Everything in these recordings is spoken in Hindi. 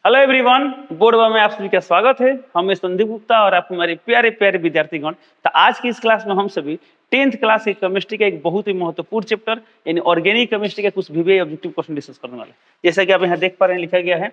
हेलो एवरीवन, बोर्ड में आप सभी का स्वागत है। हम संदीप गुप्ता और आप हमारे प्यारे प्यारे विद्यार्थीगण। तो आज की इस क्लास में हम सभी 10th क्लास की केमिस्ट्री का एक बहुत ही महत्वपूर्ण चैप्टर यानी ऑर्गेनिक केमिस्ट्री के कुछ विवेक ऑब्जेक्टिव क्वेश्चन डिस्कस करने वाले हैं। जैसा कि आप यहाँ देख पा रहे हैं, लिखा गया है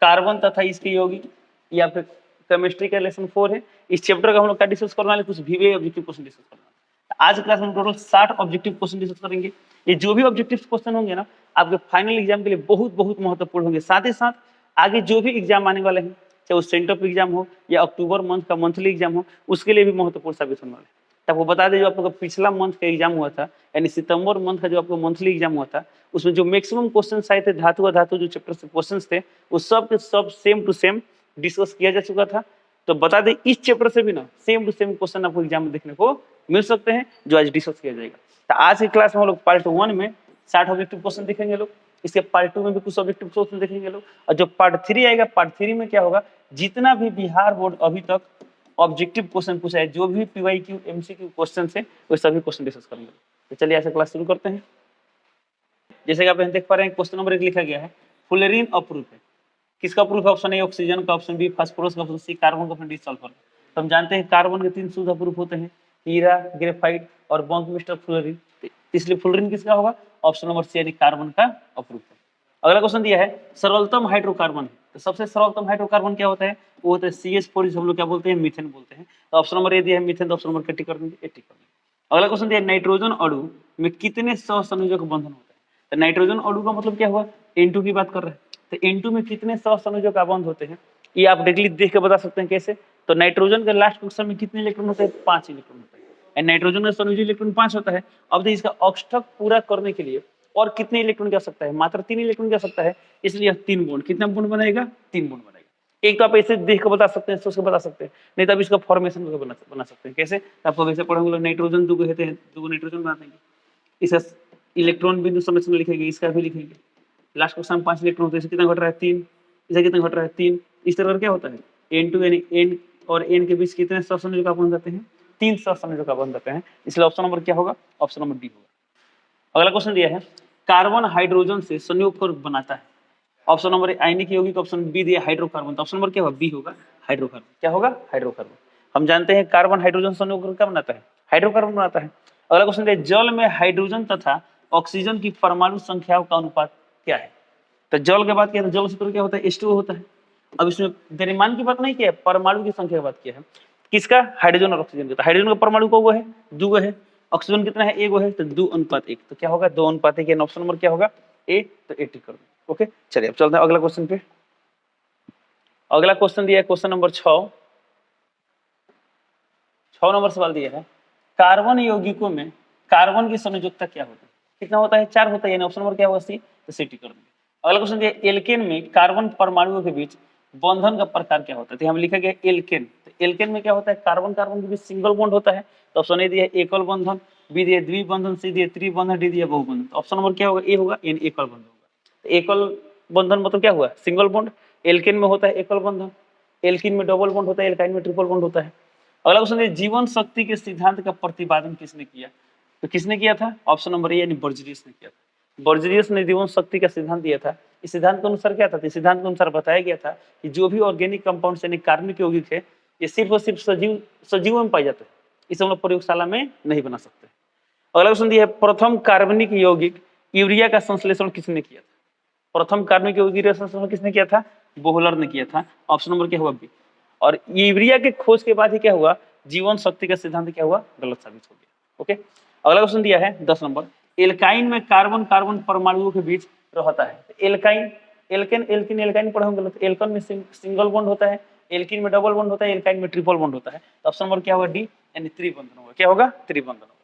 कार्बन तथा इसके यौगिक, या फिर केमिस्ट्री का लेसन 4 है। इस चैप्टर का हम लोग क्या डिस्कस करने वाले, कुछ विवेक ऑब्जेक्टिव क्वेश्चन डिस्कस करने वाले। आज क्लास में टोटल 60 ऑब्जेक्टिव क्वेश्चन डिस्कस करेंगे। ये जो भी ऑब्जेक्टिव क्वेश्चन होंगे ना, आपके फाइनल एग्जाम के लिए बहुत बहुत महत्वपूर्ण होंगे। साथ ही साथ आगे जो भी एग्जाम आने वाले हैं, चाहे वो सेंटर ऑफ एग्जाम हो या अक्टूबर मंथ का मंथली एग्जाम हो, उसके लिए भी महत्वपूर्ण साबित होने वाले हैं। तो आपको बता दें, जो आपका पिछला मंथ का एग्जाम हुआ था, यानी सितंबर मंथ का जो आपको मंथली एग्जाम हुआ था, उसमें जो मैक्सिमम क्वेश्चन आए थे धातु अधातु जो चैप्टर से क्वेश्चन थे, वो सब के सब सेम टू सेम डिस्कस किया जा चुका था। तो बता दें, इस चैप्टर से भी ना सेम टू सेम क्वेश्चन आपको एग्जाम में देखने को मिल सकते हैं, जो आज डिस्कस किया जाएगा। तो आज की क्लास में हम लोग पार्ट 1 में 60 ऑब्जेक्टिव क्वेश्चन देखेंगे लोग। इसके पार्ट 2 में भी कुछ ऑब्जेक्टिव क्वेश्चन देखेंगे लोग। और जो पार्ट 3 आएगा, पार्ट 3 में क्या होगा, जितना भी बिहार बोर्ड अभी तक ऑब्जेक्टिव क्वेश्चन पूछा है, जो भी पीवाईक्यू एमसीक्यू क्वेश्चन है, वो सभी क्वेश्चन डिस्कस करेंगे। तो चलिए ऐसे क्लास शुरू करते हैं। जैसे कि आप यहाँ देख पा रहे हैं, क्वेश्चन नंबर 1 लिखा गया है फुलेरिन अप्रूफ है। किसका प्रूफ है? ऑप्शन ए ऑक्सीजन का, ऑप्शन बी फास्फोरस का, ऑप्शन सी कार्बन का, ऑप्शन डी सल्फर। तो हम जानते हैं कार्बन के 3 शुद्ध अप्रूफ होते हैं, हीरा, ग्रेफाइट और बंकमिस्टर फुलेरिन। इसलिए फुलेरिन किसका होगा? ऑप्शन नंबर सी यानी कार्बन का अप्रूफ है। अगला क्वेश्चन दिया है सरलतम हाइड्रोकार्बन है। तो सबसे सरलतम हाइड्रोकार्बन क्या होता है? वो होता है CH4, जिसे हम लोग क्या बोलते हैं? मीथेन बोलते हैं। तो ऑप्शन नंबर ए दिया है मीथेन, तो ऑप्शन नंबर टिक कर देंगे, ए टिक कर देंगे। अगला क्वेश्चन दिया है नाइट्रोजन अणु में कितने सहसंयोजक बंधन होता है? तो नाइट्रोजन अणु का मतलब क्या हुआ? N2 की बात कर रहे हैं। तो N2 में कितने सहसंयोजक बंध होते हैं, ये आप डायरेक्टली देख के बता सकते हैं। कैसे? तो नाइट्रोजन के लास्ट क्वेश्चन में कितने इलेक्ट्रॉन होते हैं? 5 इलेक्ट्रॉन होते हैं। नाइट्रोजन का संयोजी इलेक्ट्रॉन 5 होता है। अब देखिए, इसका ऑक्सटक पूरा करने के लिए और कितने इलेक्ट्रॉन की आवश्यकता है? मात्र 3 इलेक्ट्रॉन की आवश्यकता है। इसलिए 3 बॉन्ड, कितना बॉन्ड बनाएगा? 3 बॉन्ड बनाएगा। एक तो आप ऐसे देख कर बता सकते हैं, सोच के बता सकते हैं, नहीं तो आप इसका फॉर्मेशन बना सकते हैं। कैसे? आपको वैसे पढ़ेंगे, नाइट्रोजन 2 कहते हैं, 2 नाइट्रोजन बना देंगे। इसका इलेक्ट्रॉन बिंदु संरचना लिखेंगे, इसका भी लिखेंगे। लास्ट क्वेश्चन 5 इलेक्ट्रॉन होते हैं, इससे कितना घट रहा है? 3। इसे कितना घट रहा है? 3। इस तरह क्या होता है? N2 यानी N और N के बीच कितने सहसंयोजक बन जाते हैं? 3 सहसंयोजक बन जाते हैं। इसलिए ऑप्शन नंबर क्या होगा? ऑप्शन नंबर डी होगा। अगला क्वेश्चन दिया है कार्बन हाइड्रोजन से संयोग कर बनाता है। ऑप्शन नंबर ए आयनिक यौगिक, ऑप्शन बी दिया हाइड्रोकार्बन। तो ऑप्शन नंबर क्या होगा? बी होगा, हाइड्रोकार्बन। क्या होगा? हाइड्रोकार्बन। हम जानते हैं कार्बन हाइड्रोजन संयोग कर क्या बनाता है? हाइड्रोकार्बन बनाता है। अगला क्वेश्चन दिया जल में हाइड्रोजन तथा ऑक्सीजन की परमाणु संख्याओं का अनुपात क्या है? तो जल के बाद क्या है? जल सूत्र क्या होता है? H2O होता है। अब इसमें द्रव्यमान की बात नहीं किया है, परमाणु की संख्या की बात किया है। किसका? हाइड्रोजन और ऑक्सीजन का। तो हाइड्रोजन का परमाणु को है 2 है, ऑक्सीजन कितना है? 1 है, तो 2:1। तो क्या होगा? 2:1 यानी ऑप्शन नंबर क्या होगा? ए। तो ए टिक कर दो। ओके, चलिए अब चलते हैं अगला क्वेश्चन पे। अगला क्वेश्चन दिया है क्वेश्चन नंबर 6 नंबर सवाल दिया है कार्बन यौगिकों में कार्बन की संयोजकता क्या होता है? कितना होता है? 4 होता है, यानी ऑप्शन नंबर क्या होगा? सी। तो सी टिक कर देंगे। अगला क्वेश्चन दिया एल्केन में कार्बन परमाणुओं के बीच बंधन का प्रकार क्या होता है? तो हम लिखा गया एल्केन। तो एल्केन में क्या होता है? कार्बन कार्बन के बीच सिंगल बॉन्ड होता है। तो ऑप्शन ए दिया एकल बंधन, बी दिया द्विबंधन, सी दिया त्रिबंधन, डी दिया बहुबंधन। तो ऑप्शन नंबर क्या होगा? ए होगा, यानी एकल बंधन होगा। तो एकल बंधन मतलब क्या हुआ? Single bond. एल्केन में होता है एकल बंधन, एल्किन में डबल बॉन्ड होता है, एल्काइन में ट्रिपल बॉन्ड होता है। अगला क्वेश्चन है जीवन शक्ति के सिद्धांत का प्रतिपादन किसने किया? तो किसने किया था? ऑप्शन नंबर ए यानी बर्जेलियस ने किया था। बर्जेलियस ने जीवन शक्ति का सिद्धांत दिया था। इस सिद्धांत के अनुसार क्या था? इस सिद्धांत के अनुसार बताया गया था कि जो भी ऑर्गेनिक कंपाउंड यानी कार्बनिक यौगिक है, ये सिर्फ और सिर्फ सजीव में पाए जाते हैं। इसे हम लोग प्रयोगशाला में नहीं बना सकते। अगला क्वेश्चन दिया है प्रथम कार्बनिक यौगिक यूरिया का संश्लेषण किसने किया था? प्रथम कार्बनिक यौगिक का संश्लेषण किसने किया था? बोहलर ने किया था। ऑप्शन नंबर क्या हुआ? बी। और यूरिया के खोज के बाद ही क्या हुआ? जीवन शक्ति का सिद्धांत क्या हुआ? गलत साबित हो गया। ओके, अगला क्वेश्चन दिया है 10 नंबर एल्काइन में कार्बन कार्बन परमाणुओं के बीच रहता है। एल्काइन, एल्केन, एल्किन, एल्काइन पढ़े होंगे। गलत। एल्कन में सिंगल बॉन्ड होता है, एल्किन में डबल बॉन्ड होता है, एल्काइन में ट्रिपल बॉन्ड होता है। तो ऑप्शन नंबर क्या होगा? डी, यानी त्रिबंधन होगा। क्या होगा? त्रिबंधन होगा।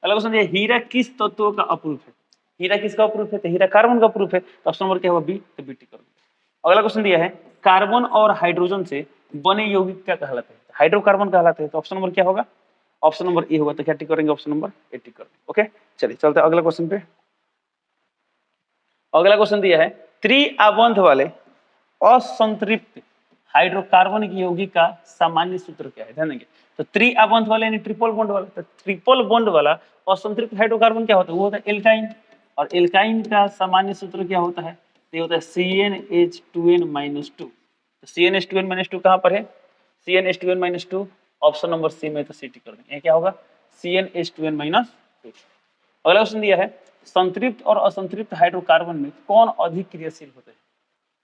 अगला क्वेश्चन दिया हीरा किस तत्व का अप्रूफ है? हीरा किसका अप्रूफ है? तो हीरा कार्बन का अप्रूफ है। तो ऑप्शन नंबर क्या होगा? बी। तो बी टिक कर दो। अगला क्वेश्चन दिया है कार्बन और हाइड्रोजन से बने यौगिक क्या कहलाते हैं? हाइड्रोकार्बन कहलाते हैं। तो ऑप्शन नंबर क्या होगा? ऑप्शन नंबर ए होगा। तो क्या टिक करेंगे? ऑप्शन नंबर ए टिक करेंगे। ओके, चलिए चलते हैं अगला क्वेश्चन पे। अगला क्वेश्चन दिया है त्रिआबंध वाले असंतृप्त हाइड्रोकार्बन की यौगिक का सामान्य सूत्र क्या है? ध्यान देंगे। तो त्रिआबंध वाले यानी ट्रिपल बॉन्ड वाला, तो ट्रिपल बॉन्ड वाला असंतृप्त हाइड्रोकार्बन क्या होता है? वो होता है एल्काइन। और एल्काइन का सामान्य सूत्र क्या होता है? तो ये होता है CnH2n-2। तो CnH2n-2 कहाँ पर है? CnH2n-2 ऑप्शन नंबर सी में, तो CT कर देंगे। ये क्या होगा? CnH2n-2। अगला क्वेश्चन दिया है संतृप्त और असंतृप्त हाइड्रोकार्बन में कौन अधिक क्रियाशील होते हैं?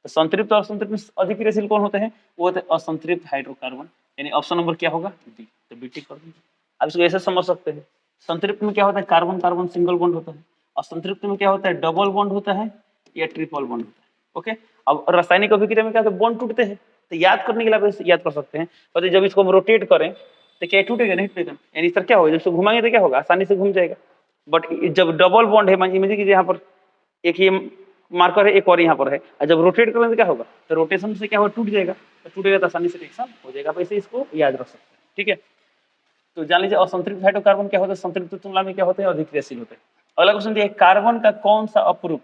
तो संतृप्त और असंतृप्त में अधिक क्रियाशील कौन होते हैं? वो होते हैं असंतृप्त हाइड्रोकार्बन, यानी ऑप्शन नंबर क्या होगा? डी। तो बी टिक कर दीजिए। अब इसको ऐसे समझ सकते हैं, संतृप्त में क्या होता है? कार्बन कार्बन सिंगल बॉन्ड होता है। असंतृप्त में क्या होता है? डबल बॉन्ड होता है या ट्रिपल बॉन्ड होता है। ओके, अब रासायनिक अभिक्रिया में क्या होता है? बॉन्ड टूटते हैं। तो याद करने के लिए आप इसे याद कर सकते हैं, पर जब इसको हम रोटेट करें तो क्या टूटेगा? नहीं टूटेगा। यानी सर क्या होगा? जब इसको घुमाएंगे तो क्या होगा? आसानी से घूम जाएगा। बट जब डबल बॉन्ड है, इमेजिन कीजिए यहाँ पर एक ये मार्कर है, एक और यहाँ पर है, और जब रोटेट करेंगे तो क्या होगा? तो रोटेशन से क्या होगा? टूट जाएगा। तो टूटेगा तो आसानी से रिएक्शन हो जाएगा। आप ऐसे इसको याद रख सकते हैं। ठीक है, तो जान लीजिए असंतृप्त हाइड्रोकार्बन क्या होता है? संतृप्त तुलना में क्या होते हैं? अधिक क्रियाशील होते हैं। अगला क्वेश्चन दिया है कार्बन का कौन सा अपरूप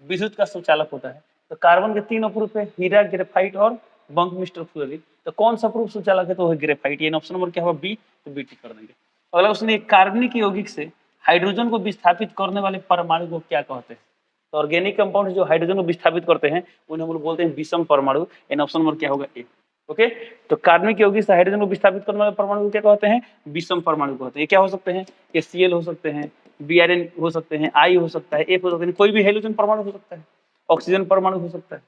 विद्युत का सुचालक होता है? तो कार्बन के 3 अपरूप है, हीरा, ग्रेफाइट और बंक मिस्टर फ्लोरिन। तो कौन सा अपरूप सुचालक है? तो है ग्रेफाइट। ये ऑप्शन नंबर क्या होगा? बी। तो बी टिक कर देंगे। अगला क्वेश्चन है कार्बनिक यौगिक से हाइड्रोजन को विस्थापित करने वाले परमाणु को क्या कहते हैं? तो ऑर्गेनिक कंपाउंड जो हाइड्रोजन को विस्थापित करते हैं उन्हें हम लोग बोलते हैं विषम परमाणु। इन ऑप्शन नंबर क्या होगा? ए। ओके, तो कार्बनिक यौगिक से हाइड्रोजन को विस्थापित करने वाले परमाणु को क्या कहते हैं? विषम परमाणु कहते हैं। ये क्या हो सकते हैं? HCl हो सकते हैं, Br हो सकते हैं, I हो सकता है, F हो सकते हैं, कोई भी हेलोजन परमाणु हो सकता है, ऑक्सीजन परमाणु हो सकता है,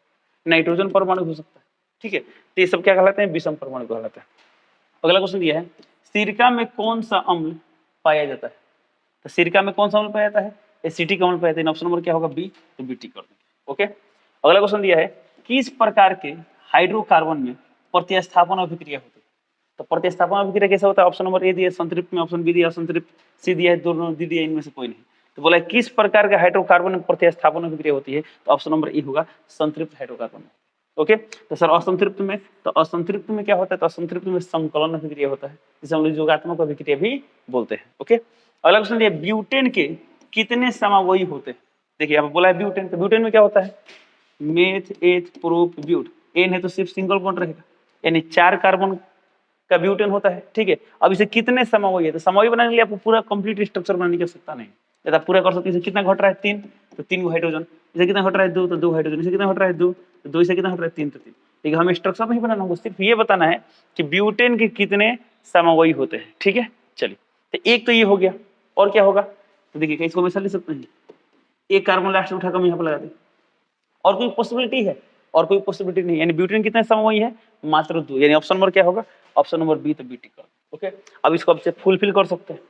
नाइट्रोजन परमाणु हो सकता है। ठीक है, तो ये सब क्या कहलाते हैं? विषम परमाणु कहलाते हैं। अगला क्वेश्चन दिया है सिरका में कौन सा अम्ल पाया जाता है? तो सिरका में कौन सा अम्ल पाया जाता है? एसिटिक अम्ल पाया जाता है। ऑप्शन नंबर क्या होगा? बी। तो बी टिक कर देंगे। ओके, अगला क्वेश्चन दिया है किस प्रकार के हाइड्रोकार्बन में प्रतिस्थापन अभिक्रिया होती है? तो प्रतिस्थापन अभिक्रिया कैसा होता है? ऑप्शन नंबर ए दिया संतृप्त में, ऑप्शन बी दिया असंतृप्त, सी दिया है दोनों, डी दिया इनमें से कोई नहीं। तो बोला किस प्रकार के हाइड्रोकार्बन में प्रतिस्थापन अभिक्रिया होती है? तो ऑप्शन नंबर ए होगा संतृप्त हाइड्रोकार्बन में। ओके, तो सर असंतृप्त में? तो असंतृप्त में क्या होता है? तो असंतृप्त में संकलन अभिक्रिया होता है, जिसे हम लोग योगात्मक अभिक्रिया भी बोलते हैं। ओके, अगला क्वेश्चन दिया ब्यूटेन के कितने समवयी होते हैं? देखिए यहाँ बोला है ब्यूटेन, तो ब्यूटेन में क्या होता है? मेथ, एथ, प्रोप, ब्यूट। एन है तो सिर्फ सिंगल बॉन्ड रहेगा, यानी 4 कार्बन का ब्यूटेन होता है। ठीक है, अब इसे कितने समवयी है? तो समवयी बनाने के लिए आपको पूरा कंप्लीट स्ट्रक्चर बनाने की आवश्यकता नहीं है, यदि आप पूरा कर सकते हैं। इसे कितना घट रहा है? 3, तो 3 हाइड्रोजन। इसे कितना घट रहा है? 2, तो 2 हाइड्रोजन। इसे कितना घट रहा है? 2, तो 2। इसे कितना घट रहा है? 3, तो 3। ठीक है, हमें स्ट्रक्चर नहीं बनाना होगा, सिर्फ ये बताना है कि ब्यूटेन के कितने समवयी होते हैं। ठीक है, चलिए, तो एक तो ये हो गया, और क्या होगा? तो देखिए इसको हमेशा ले सकते हैं, एक कार्बन लास्ट में उठाकर हम यहाँ पर लगा दें। और कोई पॉसिबिलिटी है? और कोई पॉसिबिलिटी नहीं, यानी ब्यूटेन कितने समवयी है? मात्र 2, यानी ऑप्शन नंबर क्या होगा? Option number B. तो बी टिक कर। ओके, अब इसको आपसे फुलफिल कर सकते हैं।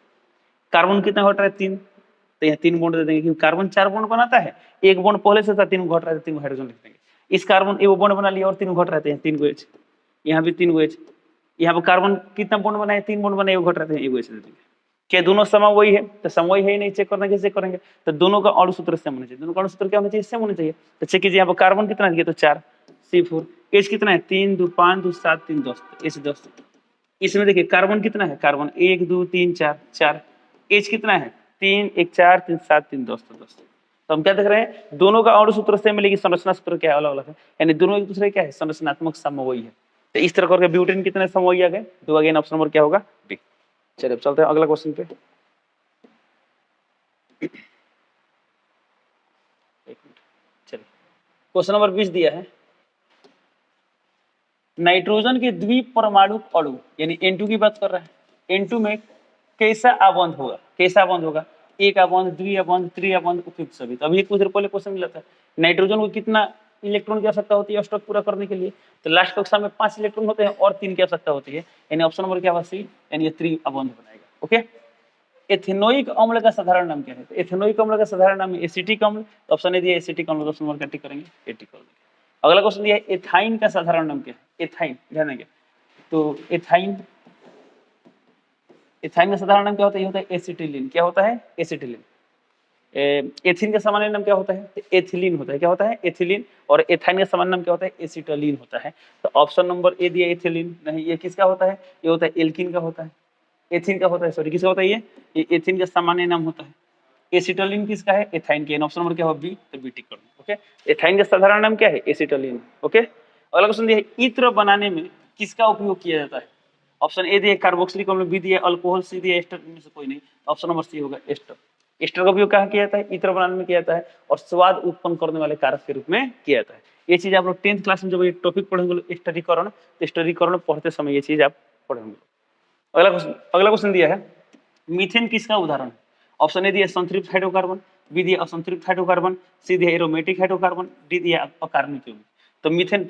कार्बन कितना घट रहा है? 3, तो यहाँ 3 बॉन्ड दे देंगे, क्योंकि कार्बन 4 बॉन्ड बनाता है, एक बॉन्ड पहले से था, 3 घट रहा है, 3 हाइड्रोजन लिख देंगे। इस कार्बन एक बॉन्ड बना लिया और 3 घट रहे हैं, 3 गो H, यहाँ भी 3 गो H। यहाँ पर कार्बन कितना बॉन्ड बनाए? 3 बॉन्ड बनाए, घट रहे हैं, 1 गो H दे देंगे। क्या दोनों समवयी है? तो समवयी है ही नहीं, चेक करना कैसे करेंगे? तो दोनों का अणु सूत्र सेम होना चाहिए। दोनों का अणु सूत्र क्या होना चाहिए? सेम होना चाहिए। तो चेक कीजिए, यहाँ पर कार्बन कितना दिया? तो 4, C4, H कितना है? 3, 2, 5, 2, 7, 3, 10, H 10। इसमें देखिए कार्बन कितना है? कार्बन 1, 2, 3, 4, 4। H कितना है? 3, 1, 4, 3, 7, 3, 10, तो 10। तो हम क्या देख रहे हैं? दोनों का अणु सूत्र सेम है, लेकिन संरचना सूत्र क्या है? अलग अलग है, यानी दोनों एक दूसरे क्या है? संरचनात्मक समवयी है। तो इस तरह करके ब्यूटेन कितने समवयी आ गए? 2 आ गए। ऑप्शन नंबर क्या होगा? बी। चलिए अब चलते हैं अगला क्वेश्चन पे। चलिए क्वेश्चन नंबर 20 दिया है नाइट्रोजन के द्विपरमाणु अणु यानी N2 की बात कर रहा है। N2 में कैसा आबंध होगा? कैसा आबंध होगा? एक आबंध, द्विआबंध, त्रिआबंध, उपयुक्त सभी। तो अभी कुछ देर पहले क्वेश्चन मिला था नाइट्रोजन को कितना इलेक्ट्रॉन की आवश्यकता होती है स्टॉक पूरा करने के लिए? तो लास्ट कक्षा में 5 इलेक्ट्रॉन होते हैं और 3 की आवश्यकता होती है, यानी ऑप्शन नंबर क्या होगा? सी, यानी ये त्रिआबंध बनाएगा। ओके, एथेनोइक अम्ल का साधारण नाम क्या है? तो एथेनोइक अम्ल का साधारण नाम है एसिटिक अम्ल। तो ऑप्शन ए दिया एसिटिक अम्ल, ऑप्शन नंबर क्या टिक करेंगे? ए टिक कर देंगे। अगला क्वेश्चन दिया है एथाइन का साधारण नाम क्या है? एथाइन, ध्यान देंगे। तो एथाइन, एथाइन का साधारण नाम क्या होता है? ये होता है एसिटिलीन। क्या होता है? एसिटिलीन। एथिन का सामान्य नाम क्या होता है? तो एथिलीन होता है। क्या होता है? एथिलीन। और एथाइन का सामान्य नाम क्या होता है? एसिटिलीन होता है। तो ऑप्शन नंबर ए दिया एथिलीन, नहीं, ये किसका होता है? ये होता है एल्किन का होता है, एथिन का होता है, सॉरी किसका होता है? ये एथिन का सामान्य नाम होता है। एसिटिलीन किसका है? एथाइन के। ऑप्शन नंबर क्या होगा? बी। तो बी टिक कर दो। ओके, एथाइन का साधारण नाम क्या है? एसिटिलीन। ओके, अगला क्वेश्चन दिया है इत्र बनाने में किसका उपयोग किया जाता है? ऑप्शन ए दिया कार्बोक्सिलिक अम्ल, बी दिया अल्कोहल, सी दिया एस्टर, इनमें से कोई नहीं। ऑप्शन नंबर सी होगा एस्टर। एस्टर का उपयोग कहाँ किया जाता है? इत्र बनाने में किया जाता है और स्वाद उत्पन्न करने वाले कारक के रूप में किया जाता है। ये चीज आप लोग 10th क्लास में जब ये टॉपिक पढ़ेंगे स्टरीकरण, तो स्टरीकरण पढ़ते समय ये चीज आप पढ़ेंगे। अगला क्वेश्चन दिया है, मीथेन किसका उदाहरण है? ऑप्शन ए दिया संतृप्त हाइड्रोकार्बन, बी दिया असंतृप्त हाइड्रोकार्बन, सी दिया एरोमेटिक हाइड्रोकार्बन, डी दिया अकार्बनिक यौगिक। तो मीथेन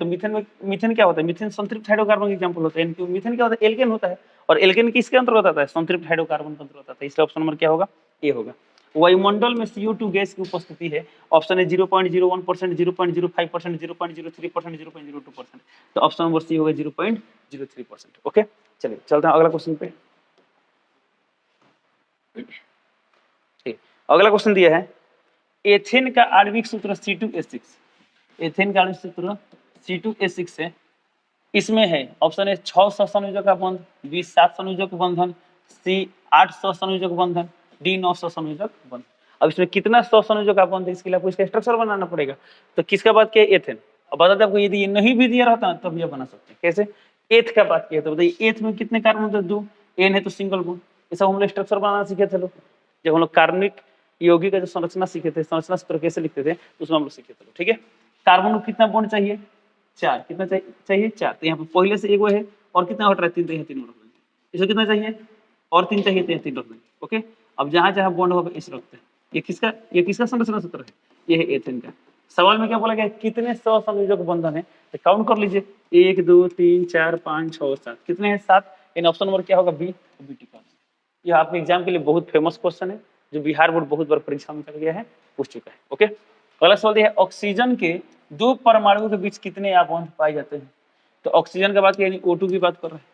क्या होता है? मीथेन संतृप्त हाइड्रोकार्बन का एग्जांपल होता है। मीथेन क्या होता है? एल्केन होता है और एल्केन किसके अंतर्गत आता है? संतृप्त हाइड्रोकार्बन के अंतर्गत आता है। इसलिए ऑप्शन नंबर क्या होगा? ए होगा। वायुमंडल में CO2 गैस की उपस्थिति है, ऑप्शन है 0.01%, 0.05%, 0.03%, 0.02%। तो ऑप्शन नंबर सी होगा 0.03%। ओके, चलिए चलते हैं अगला क्वेश्चन पे। अगला क्वेश्चन दिया है, एथेन का आणविक सूत्र C2H6। एथेन का आणविक सूत्र C2H6 है। इसमें है ऑप्शन है 6 सहसंयोजक का बंध, बी 7 संयोजक बंधन, सी 8 सहसंयोजक बंधन, डी 9 सहसंयोजक बंधन। अब इसमें कितना सहसंयोजक का बंध है इसके लिए आपको इसका स्ट्रक्चर बनाना पड़ेगा। तो किसका बात किया? एथेन। अब बताते आपको यदि ये नहीं भी दिया रहता तब ये बना सकते हैं। कैसे? एथ का बात किया तो बताइए एथ में कितने कार्बन होते हैं? 2। एन है तो सिंगल बॉन्ड। ये सब हम लोग स्ट्रक्चर बनाना सीखे थे लोग जब हम लोग कार्बनिक यौगिक का जो संरचना सीखे थे, संरचना सूत्र कैसे लिखते थे उसमें हम लोग सीखे थे। ठीक है, कार्बन को कितना बॉन्ड चाहिए? 4। कितना चाहिए? 4। तो यहाँ पे पहले से एगो है और कितना हट रहा है? 3। तो यहाँ 3 रख देंगे। इसको कितना चाहिए? और 3 चाहिए तो यहाँ 3 रख देंगे। ओके, अब जहां जहां बॉन्ड होगा इस रखते हैं। ये किसका संरचना सूत्र है? ये है एथेन का। सवाल में क्या बोला गया? कितने सहसंयोजक बंधन है? तो काउंट कर लीजिए, 1 2 3 4 5 6 7। कितने हैं? 7। इन ऑप्शन नंबर क्या होगा? बी। B tick. यह आपके एग्जाम के लिए बहुत फेमस क्वेश्चन है जो बिहार बोर्ड बहुत बार परीक्षा में कर गया है, पूछ चुका है। ओके, अगला सवाल है, ऑक्सीजन के 2 परमाणुओं के बीच कितने बॉन्ड पाए जाते हैं? तो ऑक्सीजन की बात की O2 की बात कर रहे हैं।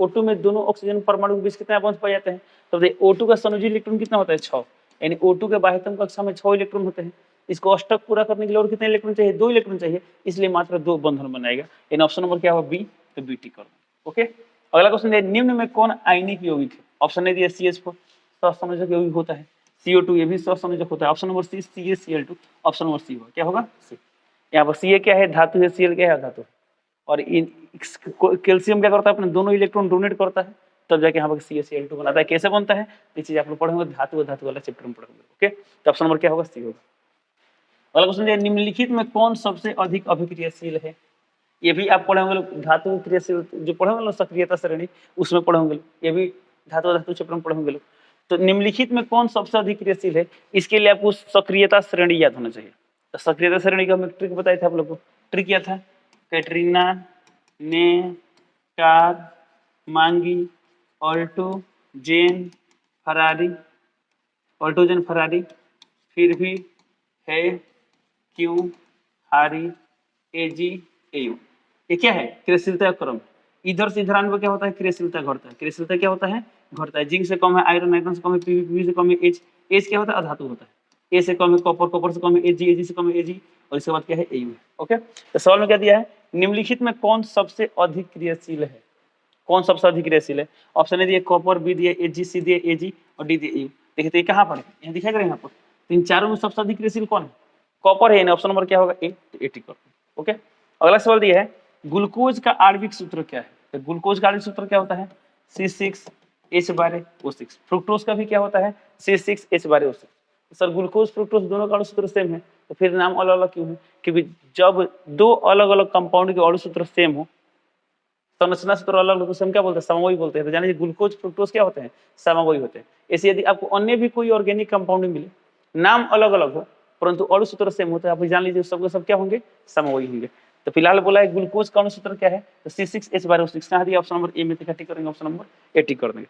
O2 में दोनों ऑक्सीजन परमाणु के बीच कितने बॉन्ड पाए जाते हैं? तो O2 का संयोजी इलेक्ट्रॉन कितना होता है? 6। यानी O2 के बाह्यतम कक्षा में 6 इलेक्ट्रॉन होते हैं। इसको अष्टक पूरा करने के लिए और कितने इलेक्ट्रॉन चाहिए? 2 इलेक्ट्रॉन चाहिए, इसलिए मात्र 2 बंधन बनाएगा। यानी ऑप्शन नंबर क्या होगा? बी। तो बी टिक कर दो। ओके, अगला क्वेश्चन है, निम्न में कौन आयनिक यौगिक है? ऑप्शन ए दिया CH4 सहसंयोजक यौगिक होता है, CO2 ये भी सहसंयोजक होता है। Option number C CaCl2। Option number C होगा, क्या होगा? सी। यहाँ पर Ca क्या है? धातु है, Cl क्या है? धातु। और कैल्शियम क्या करता है? अपने दोनों इलेक्ट्रॉन डोनेट करता है, तब जाके यहाँ पर CaCl2 बनाता है। कैसे बनता है ये चीज आप लोग पढ़ेंगे धातु वाला चैप्टर में पढ़ेंगे। ओके, तो ऑप्शन नंबर क्या होगा? सी होगा। अगला क्वेश्चन है, निम्नलिखित में कौन सबसे अधिक अभिक्रियाशील है? ये भी आप पढ़ेंगे लोग धातु क्रियाशील जो पढ़ेंगे लोग सक्रियता श्रेणी उसमें पढ़ेंगे लोग। ये भी धातु चैप्टर में पढ़ेंगे लोग। तो निम्नलिखित में कौन सबसे अधिक क्रियाशील है? इसके लिए आपको सक्रियता श्रेणी याद होना चाहिए। तो सक्रियता श्रेणी का हम ट्रिक बताए थे आप लोग को। ट्रिक क्या था? कैटरीना ने कार मांगी ऑल्टो जेन फरारी, ऑल्टो जेन फरारी, फिर भी है क्यों हारी एजी एयू। ये क्या है? क्रियाशीलता क्रम। इधर से इधर आने पर क्या होता है? क्रियाशीलता घटता है। क्रियाशीलता क्या होता है? घटता है। जिंक से कम है आयरन, आयरन से कम है पीवी से कम है एच, एच क्या होता है? अधातु होता है। ए से कम है कॉपर, कॉपर से कम है एजी, एजी से कम है एजी, और इसके बाद क्या है? एयू। ओके, तो सवाल में क्या दिया है? निम्नलिखित में कौन सबसे अधिक क्रियाशील है? कौन सबसे अधिक क्रियाशील है? ऑप्शन ए दिए कॉपर, बी दिए एजी, सी दिए एजी और डी दिए एयू। देखिए तो ये कहाँ पर है? यहाँ दिखाई दे रहा है यहाँ पर। तो इन चारों में सबसे अधिक क्रियाशील कौन है? कॉपर है। ऑप्शन नंबर क्या होगा? ए। तो ए टिक कर। ओके, अगला सवाल दिया है, ग्लूकोज का आणविक सूत्र क्या है? तो ग्लूकोज का आणविक सूत्र क्या होता है? C6H12O6। फ्रुक्टोज का भी क्या होता है? C6H12O6। सर ग्लूकोज फ्रुक्टोज दोनों का अणु सूत्र सेम है, तो फिर नाम अलग अलग क्यों है? क्योंकि जब 2 अलग अलग कंपाउंड के अणु सूत्र सेम हो, संरचना सूत्र अलग अलग, तो हम क्या बोलते हैं? समवयी बोलते हैं। तो जानिए ग्लूकोज फ्रुक्टोज क्या होते हैं? समवयी होते हैं। ऐसे यदि आपको अन्य भी कोई ऑर्गेनिक कंपाउंड मिले, नाम अलग अलग हो परंतु अणु सूत्र सेम होता है, आप जान लीजिए सबके सब क्या होंगे? समवयी होंगे। तो फिलहाल बोला है ग्लूकोज का अणु सूत्र क्या है? तो C6H12O6। कहाँ दिया? ऑप्शन नंबर ए में टिक करेंगे, ऑप्शन नंबर ए टिक कर देंगे।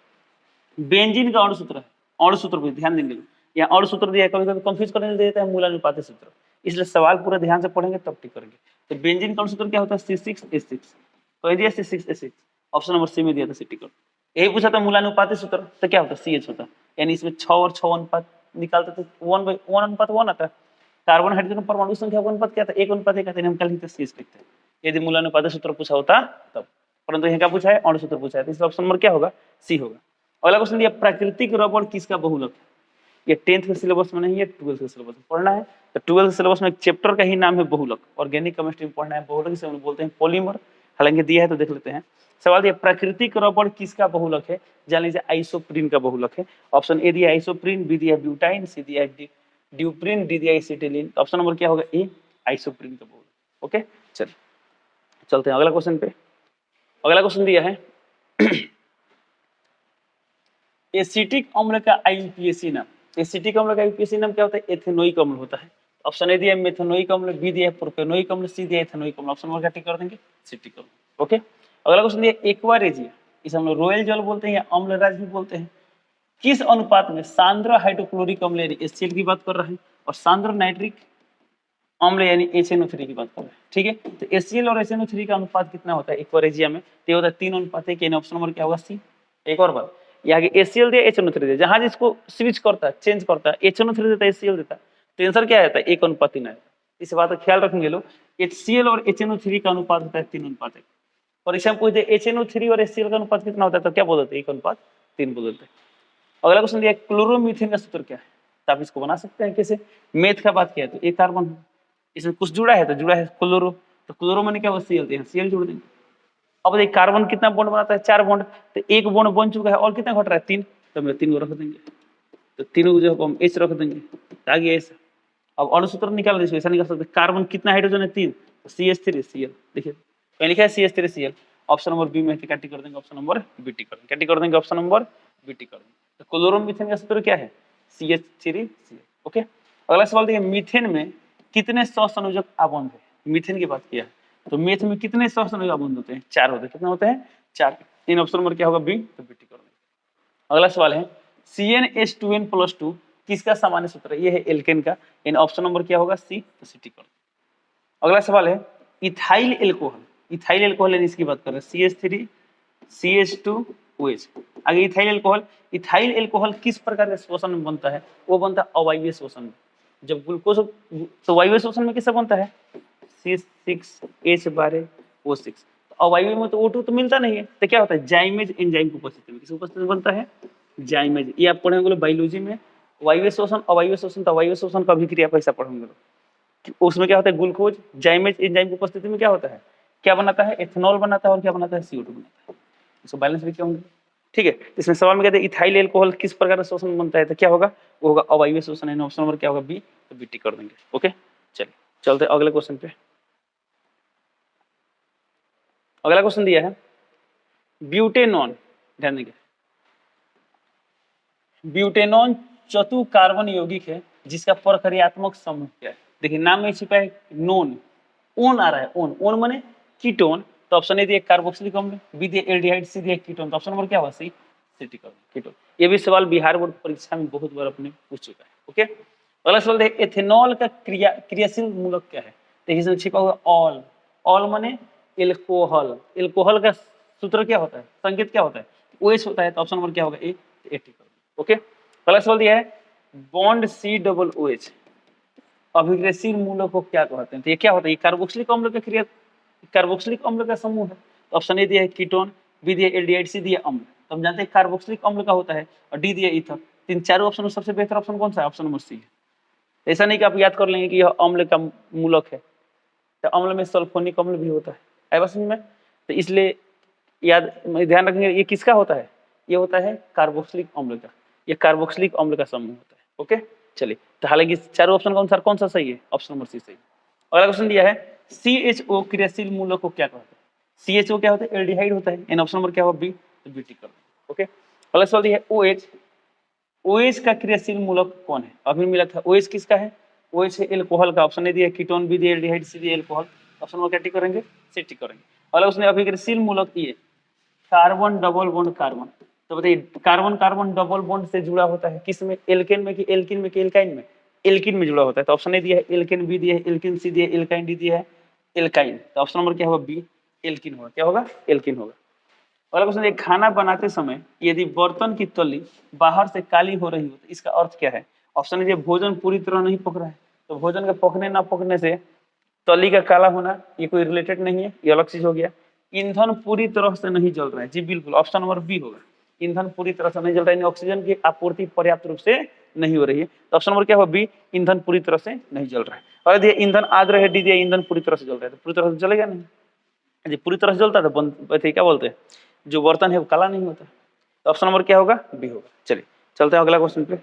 बेंजीन का अणु सूत्र है, अणु सूत्र पर ध्यान देंगे। यहाँ अणु सूत्र दिया है, कभी कभी कंफ्यूज करने देता है मूलानुपाती सूत्र, इसलिए सवाल पूरा ध्यान से पढ़ेंगे तब टिक करेंगे। तो बेंजीन का अणु सूत्र क्या होता है? C6H6। तो दिया C6H6, ऑप्शन नंबर सी में दिया था, सी टिक कर। यही पूछा था मूलानुपाती सूत्र, तो क्या होता है? CH होता है। यानी इसमें 6 और 6 अनुपात निकालते थे, 1/1 अनुपात 1 आता है। कार्बन हाइड्रोजन परमाणु संख्या का अनुपात क्या था? 1:1 आता है। हम कल ही CH लिखते हैं यदि मूलानुपाती सूत्र पूछा होता तब, परंतु यहाँ क्या पूछा है? अणु सूत्र पूछा है, तो इसका ऑप्शन नंबर क्या होगा? सी होगा। अगला क्वेश्चन दिया, प्राकृतिक रबड़ किसका बहुलक है? ये 10th के सिलेबस में नहीं है, 12th के सिलेबस में पढ़ना है। तो 12th के सिलेबस में एक चैप्टर का ही नाम है बहुलक। ऑर्गेनिक केमिस्ट्री में पढ़ना है। बहुलक से हम बोलते हैं पॉलीमर, हालांकि दिया है तो देख लेते हैं। सवाल दिया प्राकृतिक रबड़ किसका बहुलक है, जान लीजिए आइसोप्रीन का बहुलक है। ऑप्शन ए दिया आइसोप्रीन, बी दिया ब्यूटाइन, सी दिया ड्यूप्रीन, डी दिया एसिटिलीन। ऑप्शन नंबर क्या होगा ए, आइसोप्रीन का बहुलक। ओके चलिए चलते हैं अगला क्वेश्चन पे। अगला क्वेश्चन दिया है एसिटिक अम्ल का आईयूपीएसी नाम। एसिटिक अम्ल का आईयूपीएसी नाम क्या होता है, एथेनोइक अम्ल होता है। ऑप्शन ए दिया मेथेनोइक अम्ल, बी दिया प्रोपेनोइक अम्ल, सी दिया एथेनोइक अम्ल। ऑप्शन नंबर क्या टिक कर देंगे, एसिटिक अम्ल। ओके अगला क्वेश्चन दिया एक्वारेजिया, इसे हम लोग रॉयल जल बोलते हैं या अम्लराज भी बोलते हैं। किस अनुपात में सांद्र हाइड्रोक्लोरिक अम्ल यानी HCl की बात कर रहा है और सांद्र नाइट्रिक अम्ल यानी HNO3 की बात कर रहे हैं। ठीक है, तो HCl और HNO3 का अनुपात कितना होता है एक्वारेजिया में, तो होता है 3:1 यानी ऑप्शन नंबर क्या होगा सी। एक और बात, ये आगे HCl दिया HNO3 दिया, जहां जिसको स्विच करता है चेंज करता है HNO3 देता है HCl देता है, तो आंसर क्या आता है 1:3 आएगा। इस बात का ख्याल रखेंगे लोग, HCl और HNO3 का अनुपात होता है 3:1। और इसे हम पूछते HNO3 और HCl का अनुपात कितना होता है, तो क्या बोल देते हैं 1:3 बोल देते हैं। अगला क्वेश्चन दिया क्लोरोमीथेन का सूत्र क्या है, तो आप इसको बना सकते हैं कैसे। मेथ का बात किया तो एक कार्बन है, इसमें कुछ जुड़ा है तो जुड़ा है क्लोरो, तो क्लोरो माने क्या होगा Cl, तो यहाँ Cl जोड़ देंगे। अब देखिए कार्बन कितना बॉन्ड बनाता है 4 बॉन्ड, तो एक बॉन्ड बन चुका है और कितना घट रहा है 3, तो हम 3 को रख देंगे, तो 3 को जो हम H रख देंगे, तो आगे H। अब अणुसूत्र निकाल दीजिए, ऐसा निकाल सकते कार्बन कितना हाइड्रोजन है 3, तो CH3 Cl। देखिए कहीं लिखा है CH3 Cl, option number B में कैटी कर देंगे, ऑप्शन नंबर बी टिक कर देंगे, कैटी कर देंगे, ऑप्शन नंबर बी टिक कर देंगे। तो क्लोरोमीथेन का सूत्र क्या है CH3 Cl। ओके अगला सवाल देखिए मीथेन में कितने सहसंयोजक आबंध है, मीथेन की बात किया है तो मीथ में कितने सहसंयोजक आबंध होते हैं, 4 होते हैं। कितने होते हैं 4, इन ऑप्शन नंबर क्या होगा बी, तो बी टिक कर देंगे। अगला सवाल है CnH2n+2 किसका सामान्य सूत्र है, ये है एल्केन का, इन ऑप्शन नंबर क्या होगा सी, तो सी टिक कर देंगे। अगला सवाल है इथाइल एल्कोहल, इथाइल एल्कोहल यानी इसकी बात कर रहे हैं CH3 CH2OH। आगे इथाइल एल्कोहल किस प्रकार के शोषण में बनता है, वो बनता है अवायवीय शोषण में। जब ग्लूकोज तो वायवीय शोषण में किससे बनता है C6H12O6, तो अवायवीय में तो O2 तो मिलता नहीं है, तो क्या होता है जाइमेज एंजाइम की उपस्थिति में, किस उपस्थिति में बनता है जाइमेज। ये आप पढ़ेंगे बायोलॉजी में, वायवीय शोषण अवायवीय शोषण, तो अवायवीय शोषण का अभिक्रिया कैसा पढ़ेंगे, उसमें क्या होता है ग्लूकोज जाइमेज एंजाइम की उपस्थिति में क्या होता है, क्या बनाता है एथेनॉल बनाता है और क्या बनाता है CO2 बनाता है, इसको बैलेंस भी क्या होंगे। ठीक है, इसमें सवाल में कहते हैं इथाइल एल्कोहल किस प्रकार का शोषण बनता है, तो क्या होगा वो होगा अवायवीय शोषण, है ऑप्शन नंबर क्या होगा बी, तो बी टिक कर देंगे। ओके चलिए चलते अगले क्वेश्चन पे। अगला क्वेश्चन दिया है ब्यूटेनॉन, ध्यान देंगे ब्यूटेनॉन चतु कार्बन यौगिक है जिसका प्रक्रियात्मक समूह क्या है। देखिए नाम में छिपा है नोन, ओन आ रहा है, ओन ओन माने कीटोन, तो ऑप्शन ए दिया कार्बोक्सिलिक अम्ल, बी दिया एल्डिहाइड, सी दिया कीटोन, तो ऑप्शन नंबर क्या होगा सी, कीटोन। ये भी सवाल बिहार बोर्ड परीक्षा में बहुत बार अपने पूछ चुका है। ओके अगला सवाल देखिए एथेनॉल का क्रियाशील मूलक क्या है, देखिए इसमें छिपा हुआ ऑल, ऑल माने एल्कोहल, एल्कोहल का सूत्र क्या होता है, संकेत क्या होता है OH होता है, तो ऑप्शन नंबर क्या होगा ए, ओके अगला सवाल दिया है बॉन्ड COOH अभिक्रियाशील मूलक को क्या कहते हैं, तो ये क्या होता है, ये कार्बोक्सिलिक अम्ल का क्रिया, कार्बोक्सिलिक अम्ल का समूह है, तो ऑप्शन ए दिया है कीटोन, बी दिया एल्डिहाइड, सी दिया अम्ल, तो हम जानते हैं कार्बोक्सिलिक अम्ल का होता है, और डी दिया ईथर। तीन चारों ऑप्शन में सबसे बेहतर ऑप्शन कौन सा है, ऑप्शन नंबर सी है। ऐसा नहीं कि आप याद कर लेंगे कि यह अम्ल का मूलक है, तो अम्ल में सल्फोनिक अम्ल भी होता है बस में, तो इसलिए याद ध्यान रखेंगे ये किसका होता है, ये होता है कार्बोक्सिलिक अम्ल का, ये कार्बोक्सिलिक अम्ल का समूह होता है। ओके चलिए, तो हालांकि चारों ऑप्शन का अनुसार कौन सा सही है, ऑप्शन नंबर सी सही। अगला क्वेश्चन दिया है CHO क्रियाशील मूलक को क्या कहते हैं, CHO क्या होता है एल्डिहाइड होता है, इन ऑप्शन नंबर क्या होगा बी, तो बी टिक कर देंगे। ओके अगला सवाल दिया है OH, OH का क्रियाशील मूलक कौन है, अभी मिला था OH किसका है, OH है एल्कोहल का, ऑप्शन ए दिया कीटोन, बी दिया एल्डिहाइड, सी दिया एल्कोहल, ऑप्शन नंबर क्या टिक करेंगे, सी टिक करेंगे। अगला उसने अभिक्रियाशील मूलक ये कार्बन डबल बॉन्ड कार्बन, तो बताइए कार्बन कार्बन डबल बॉन्ड से जुड़ा होता है किस में, एल्केन में कि एल्किन में कि एल्काइन में, एल्किन में जुड़ा होता है, तो ऑप्शन ए दिया है एल्केन, बी दिया है एल्किन, सी दिया है एल्काइन, डी दिया है एल्काइन, तो ऑप्शन नंबर क्या होगा बी, एल्किन होगा, क्या होगा एल्किन होगा। अगला क्वेश्चन है खाना बनाते समय यदि बर्तन की तली बाहर से काली हो रही हो तो इसका अर्थ क्या है, ऑप्शन ए भोजन पूरी तरह नहीं पक रहा है, तो भोजन के पकने ना पकने से तली का काला होना ये कोई रिलेटेड नहीं है, ये अलग चीज हो गया। ईंधन पूरी तरह से नहीं जल रहा है, जी बिल्कुल ऑप्शन नंबर बी होगा, ईंधन पूरी तरह से नहीं जल रहा है, ऑक्सीजन की आपूर्ति पर्याप्त रूप से नहीं हो रही है, तो ऑप्शन नंबर क्या होगा बी, ईंधन पूरी तरह से नहीं जल रहा है। और यदि ईंधन आद्र है, डी दिया ईंधन पूरी तरह से जल रहा है, तो पूरी तरह से जलेगा नहीं, जो पूरी तरह से जलता है तो क्या बोलते हैं, जो बर्तन है वो काला नहीं होता। तो ऑप्शन नंबर क्या होगा, बी होगा। चलिए चलते हैं अगला क्वेश्चन पे।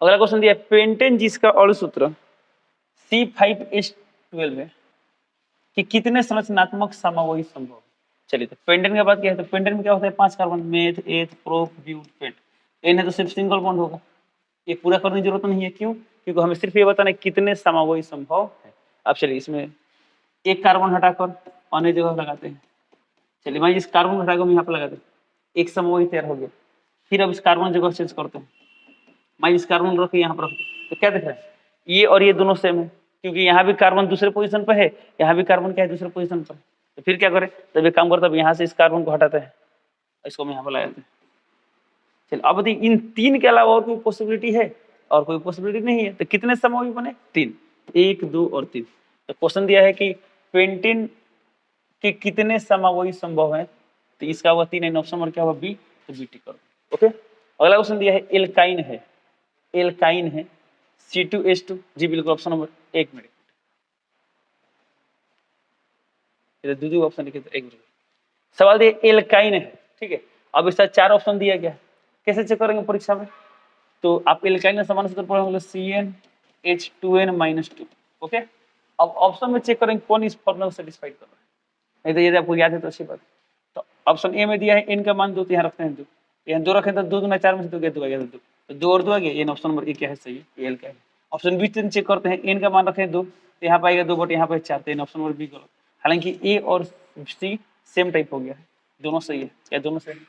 अगला क्वेश्चन दिया पेंटेन जिसका अणु सूत्र C5H12 है कि कितने संरचनात्मक समूह संभव है। चलिए तो पेंटेन के बाद क्या है, तो पेंटेन में क्या होता है 5 कार्बन, मेथ, एथ, प्रोप, ब्यूट, पेंट। एन है तो सिर्फ सिंगल बॉन्ड होगा, ये पूरा करने की जरूरत नहीं है। क्यों, क्योंकि हमें सिर्फ ये बताना है कितने समूह संभव है। अब चलिए इसमें एक कार्बन हटाकर अन्य जगह लगाते हैं। चलिए भाई इस कार्बन हटाकर हम यहाँ पर लगाते हैं, एक समूह तैयार हो गया। फिर अब इस कार्बन जगह चेंज करते हैं, मैं इस कार्बन रख के यहाँ पर रखते हैं, तो क्या दिख रहा है, ये और ये दोनों सेम है, क्योंकि यहाँ भी कार्बन दूसरे पोजीशन पर है, यहाँ भी कार्बन क्या है दूसरे पोजीशन पर। तो फिर क्या करें, तब एक काम करते हैं, यहाँ से इस कार्बन को हटाते हैं, इसको हम यहाँ पर लगाते हैं। चलिए अब बताइए इन तीन के अलावा और कोई पॉसिबिलिटी है, और कोई पॉसिबिलिटी नहीं है। तो कितने समूह बने, 3, 1, 2 और 3। तो क्वेश्चन दिया है कि पेंटेन के कितने समूह संभव है, तो इसका होगा 3, ऑप्शन नंबर क्या होगा बी, तो बी टिक करो। ओके, अगला क्वेश्चन दिया है एल्काइन है, एल्काइन है C2H2, जी बिल्कुल ऑप्शन नंबर, एक मिनट इधर दूसरे ऑप्शन लिखे तो एक मिनट। सवाल दिया एल्काइन है, ठीक है। अब इसका 4 ऑप्शन दिया गया, कैसे चेक करेंगे परीक्षा में, तो आप एल्काइन का समान सूत्र पढ़ेंगे CnH2n-2। ओके, अब ऑप्शन में चेक करेंगे कौन इस फॉर्मूला को सेटिस्फाइड कर रहा है, नहीं तो यदि आपको याद है तो अच्छी बात। तो ऑप्शन ए में दिया है n का मान 2, तो यहाँ रखते हैं 2, यहाँ 2 रखें तो 2 गुना 4 में से 2 गया 2 आ गया 2, तो 2 और 2 आ गया, ये ऑप्शन नंबर ए क्या है, सही है, एल का है। ऑप्शन बी चेक करते हैं, n का मान रखें 2, तो यहाँ पाएगा 2 बट यहाँ पे 4, तो ऑप्शन नंबर बी गलत। हालांकि ए और सी सेम टाइप हो गया है, दोनों सही है, क्या दोनों सही है।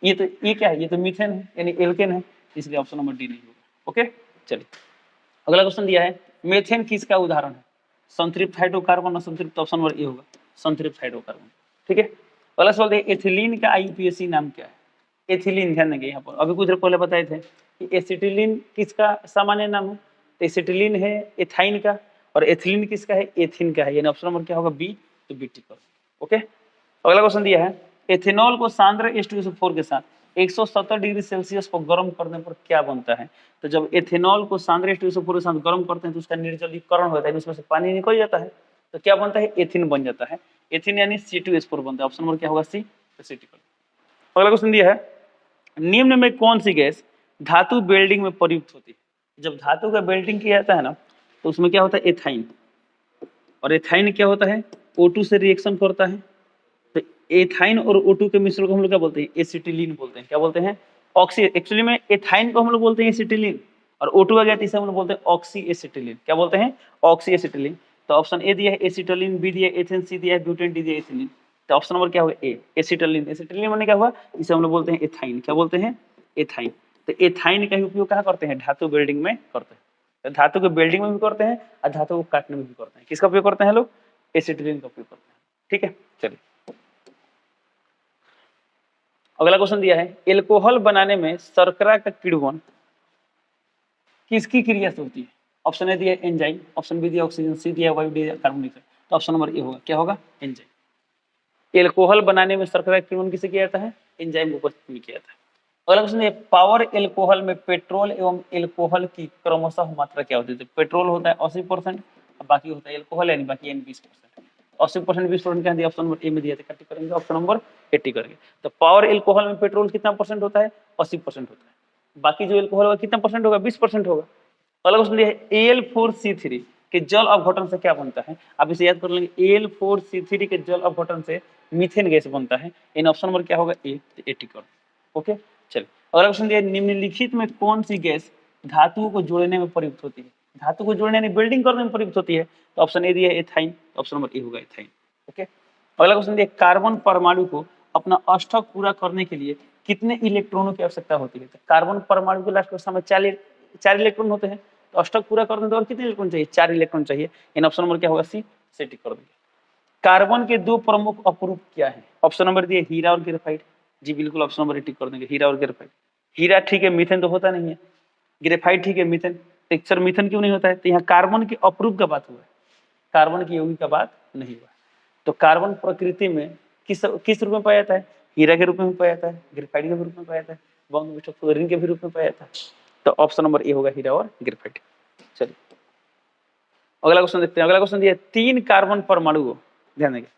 ये तो ये क्या है, ये तो मीथेन है यानी एल्केन है, इसलिए ऑप्शन नंबर डी नहीं होगा। ओके, चलिए अगला क्वेश्चन दिया है मेथेन किसका उदाहरण है, संतृप्त हाइड्रोकार्बन, असंतृप्त, ऑप्शन नंबर ए होगा संतृप्त हाइड्रोकार्बन। ठीक है, अगला सवाल है एथिलीन का आईयूपीएसी नाम क्या है। एथिलीन ध्यान देंगे, यहाँ पर अभी कुछ देर पहले बताए थे कि एसिटिलीन किसका सामान्य नाम है, तो एसिटिलीन है एथाइन का, और एथिलीन किसका है, एथिन का है, यानी ऑप्शन नंबर क्या होगा बी, तो बी टिक करो। ओके, अगला क्वेश्चन दिया है एथेनॉल को सांद्र H2SO4 के साथ 170 डिग्री सेल्सियस पर गर्म करने पर क्या बनता है। तो जब एथेनॉल को सांद्र H2SO4 के साथ गर्म करते हैं तो उसका निर्जलीकरण होता है, उसमें से पानी निकल जाता है, तो क्या बनता है, एथिन बन जाता है, एथिन यानी C2H4 बनता है, ऑप्शन नंबर क्या होगा सी, तो सी टिक करो। अगला क्वेश्चन दिया है निम्न में कौन सी गैस धातु बेल्डिंग में प्रयुक्त होती है। जब धातु का बेल्डिंग किया जाता है ना, तो उसमें क्या होता है, एथाइन, और एथाइन क्या होता है, O2 से रिएक्शन करता है, तो एथाइन और O2 के मिश्रण को हम लोग क्या बोलते हैं, एसिटिलीन बोलते हैं, क्या बोलते हैं, ऑक्सी, एक्चुअली में एथाइन को हम लोग बोलते हैं एसिटिलीन, और O2 आ गया तो इसे हम लोग बोलते हैं ऑक्सी एसिटिलीन, क्या बोलते हैं, ऑक्सी एसिटिलीन। तो ऑप्शन ए दिया है एसिटिलीन, बी दिया है एथेन, सी दिया है ब्यूटेन, डी दिया है एथिलीन, तो ऑप्शन नंबर क्या होगा ए, एसिटिलीन। एसिटिलीन माने क्या हुआ, इसे हम लोग बोलते हैं एथाइन, क्या बोलते हैं, एथाइन। तो एथाइन का उपयोग कहाँ करते हैं, धातु बिल्डिंग में करते हैं, तो धातु के बिल्डिंग में भी करते हैं और धातु को काटने में भी करते हैं, किसका उपयोग करते हैं लोग, एसिटिलीन का उपयोग करते हैं। ठीक है, चलिए अगला क्वेश्चन दिया है एल्कोहल बनाने में शर्करा का किण्वन किसकी क्रिया से होती है। ऑप्शन ए दिया एंजाइम, ऑप्शन बी दिया ऑक्सीजन, सी दिया वायु, डी दिया कार्बन डाइऑक्साइड, तो ऑप्शन नंबर ए होगा, क्या होगा, एंजाइम। एल्कोहल बनाने में शर्करा का किण्वन किसे किया जाता है, एंजाइम उपस्थित में किया जाता है। अगला क्वेश्चन है पावर एल्कोहल में पेट्रोल एवं एल्कोहल की क्रमशः मात्रा क्या होती है। तो पेट्रोल होता है 80%, बाकी होता है एल्कोहल यानी बाकी 20%। 80% 20% क्या दिया, ऑप्शन नंबर ए में दिया था, करेंगे ऑप्शन नंबर 80 करेंगे। तो पावर एल्कोहल में पेट्रोल कितना परसेंट होता है, 80% होता है, बाकी जो एल्कोहल होगा कितना परसेंट होगा, 20% होगा। अगला क्वेश्चन दिया है Al4C3 के जल अवघटन से क्या बनता है। आप इसे याद कर लेंगे, Al4C3 के जल अवघटन से मीथेन गैस बनता है, इन ऑप्शन नंबर क्या होगा ए, 80 कर। ओके, चलिए अगला क्वेश्चन दिया निम्नलिखित में कौन सी गैस धातुओं को जोड़ने में प्रयुक्त होती है। धातु को जोड़ने यानी बिल्डिंग करने में प्रयुक्त होती है, तो ऑप्शन ए दिया है एथाइन, ऑप्शन नंबर ए होगा एथाइन। ओके, अगला क्वेश्चन दिया कार्बन परमाणु को अपना अष्टक पूरा करने के लिए कितने इलेक्ट्रॉनों की आवश्यकता होती है। तो कार्बन परमाणु के लास्ट में 4 इलेक्ट्रॉन होते हैं, तो अष्टक पूरा करने तो और कितने इलेक्ट्रॉन चाहिए, 4 इलेक्ट्रॉन चाहिए, इन ऑप्शन नंबर क्या होगा सी, से टिक कर देंगे। कार्बन के 2 प्रमुख अपरूप क्या है। ऑप्शन नंबर दिए हीरा और ग्रेफाइट, जी बिल्कुल ऑप्शन नंबर टिक कर देंगे, हीरा और ग्रेफाइट। हीरा ठीक है, मीथेन तो होता नहीं है, ग्रेफाइट ठीक है, मीथेन, टेक्सचर मीथेन क्यों नहीं होता है, तो यहाँ कार्बन के अपरूप का बात हुआ है, कार्बन की यौगिक का बात नहीं हुआ। तो कार्बन प्रकृति में किस रूप में पाया जाता है, हीरा के रूप में पाया जाता है, ग्रेफाइट के रूप में पाया जाता है, बंग विस्फोट फ्लोरीन के भी रूप में पाया जाता है, तो ऑप्शन नंबर ए होगा हीरा और ग्रेफाइट। चलिए अगला क्वेश्चन देखते हैं। अगला क्वेश्चन दिया 3 कार्बन परमाणुओं, ध्यान देंगे,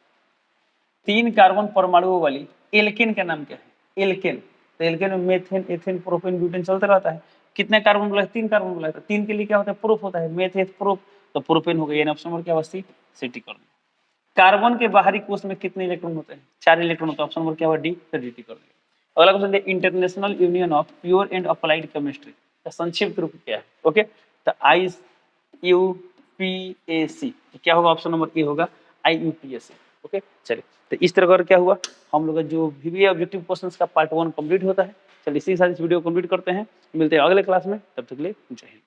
3 कार्बन परमाणुओं वाली एल्केन का नाम क्या है? एल्केन। तो एल्केन में मेथेन, एथेन, प्रोपेन, ब्यूटेन चलता रहता है। कितने कार्बन बोला? 3 कार्बन बोला। तो 3 के लिए क्या होता है? प्रोप होता है, मेथेन प्रोप, तो प्रोपेन हो गया। यानी ऑप्शन नंबर क्या होगा? सी, सिटी कर दिया। कार्बन के बाहरी कोष में कितने इलेक्ट्रॉन होते हैं? 4 इलेक्ट्रॉन होता है। ऑप्शन नंबर क्या होगा? डी, तो डी कर दिया। अगला क्वेश्चन है international union of pure and applied chemistry का संक्षिप्त रूप क्या है? ओके, तो IUPAC क्या होगा? ऑप्शन नंबर ए होगा IUPAC। ओके, चलिए, तो इस तरह का क्या हुआ, हम लोग का जो VBA ऑब्जेक्टिव क्वेश्चंस का पार्ट 1 कंप्लीट होता है। चलिए इसी के साथ इस वीडियो को कंप्लीट करते हैं। मिलते हैं अगले क्लास में, तब तक के लिए जय हिंद।